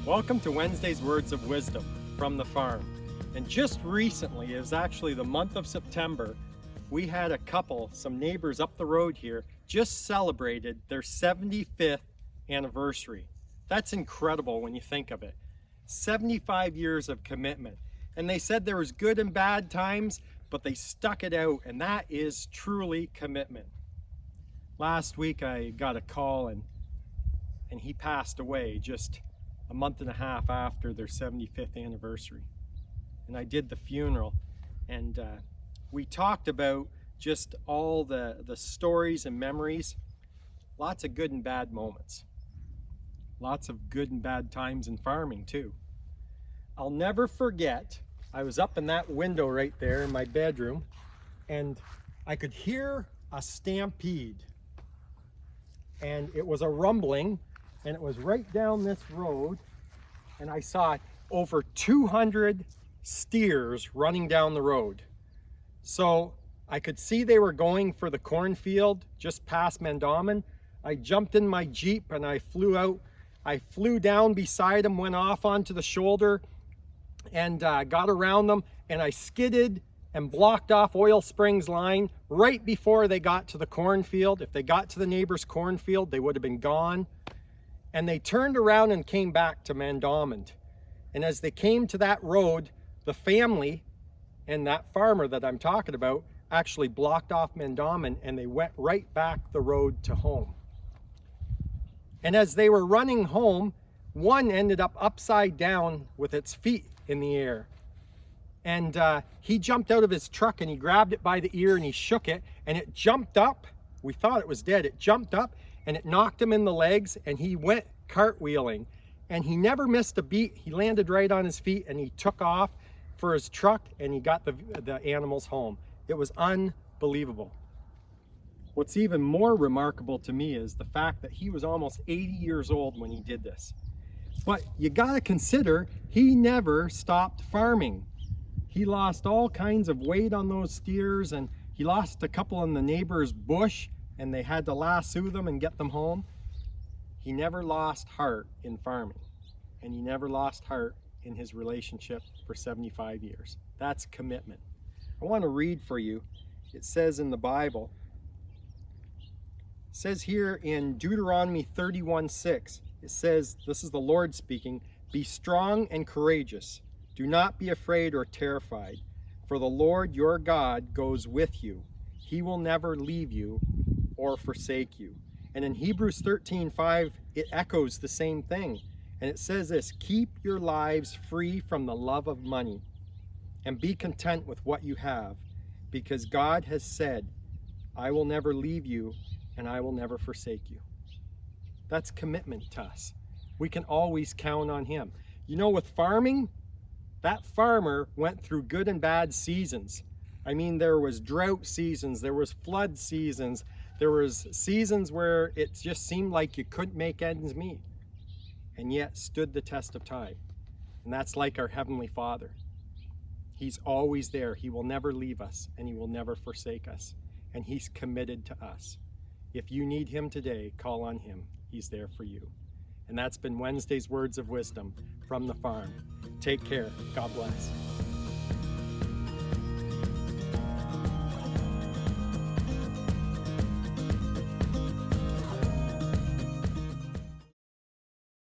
Welcome to Wednesday's Words of Wisdom from the farm. And just recently, it was actually the month of September, we had a couple, some neighbors up the road here, just celebrated their 75th anniversary. That's incredible when you think of it. 75 years of commitment. And they said there was good and bad times, but they stuck it out, and that is truly commitment. Last week I got a call and he passed away just a month and a half after their 75th anniversary. And I did the funeral, and we talked about just all the stories and memories, lots of good and bad moments, lots of good and bad times in farming too. I'll never forget, I was up in that window right there in my bedroom, and I could hear a stampede, and it was a rumbling, and it was right down this road, and I saw over 200 steers running down the road. So I could see they were going for the cornfield just past Mandamin. I jumped in my Jeep and I flew out. I flew down beside them, went off onto the shoulder, and got around them, and I skidded and blocked off Oil Springs line right before they got to the cornfield. If they got to the neighbor's cornfield, they would have been gone. And they turned around and came back to Mandamin. And as they came to that road, the family and that farmer that I'm talking about actually blocked off Mandamin, and they went right back the road to home. And as they were running home, one ended up upside down with its feet in the air. And he jumped out of his truck and he grabbed it by the ear and he shook it, and it jumped up. We thought it was dead. It jumped up and it knocked him in the legs, and he went cartwheeling, and he never missed a beat. He landed right on his feet and he took off for his truck, and he got the animals home. It was unbelievable. What's even more remarkable to me is the fact that he was almost 80 years old when he did this. But you gotta consider, he never stopped farming. He lost all kinds of weight on those steers, and he lost a couple in the neighbor's bush, and they had to lasso them and get them home. He never lost heart in farming, and he never lost heart in his relationship for 75 years. That's commitment. I want to read for you. It says in the Bible, it says here in Deuteronomy 31:6, it says, this is the Lord speaking, "Be strong and courageous. Do not be afraid or terrified, for the Lord your God goes with you. He will never leave you or forsake you." And in Hebrews 13:5, it echoes the same thing. And it says this, "Keep your lives free from the love of money and be content with what you have, because God has said, I will never leave you and I will never forsake you." That's commitment to us. We can always count on him. You know, with farming, that farmer went through good and bad seasons. I mean, there was drought seasons, there was flood seasons, there was seasons where it just seemed like you couldn't make ends meet, and yet stood the test of time. And that's like our Heavenly Father. He's always there. He will never leave us, and he will never forsake us. And he's committed to us. If you need him today, call on him. He's there for you. And that's been Wednesday's Words of Wisdom from the farm. Take care. God bless.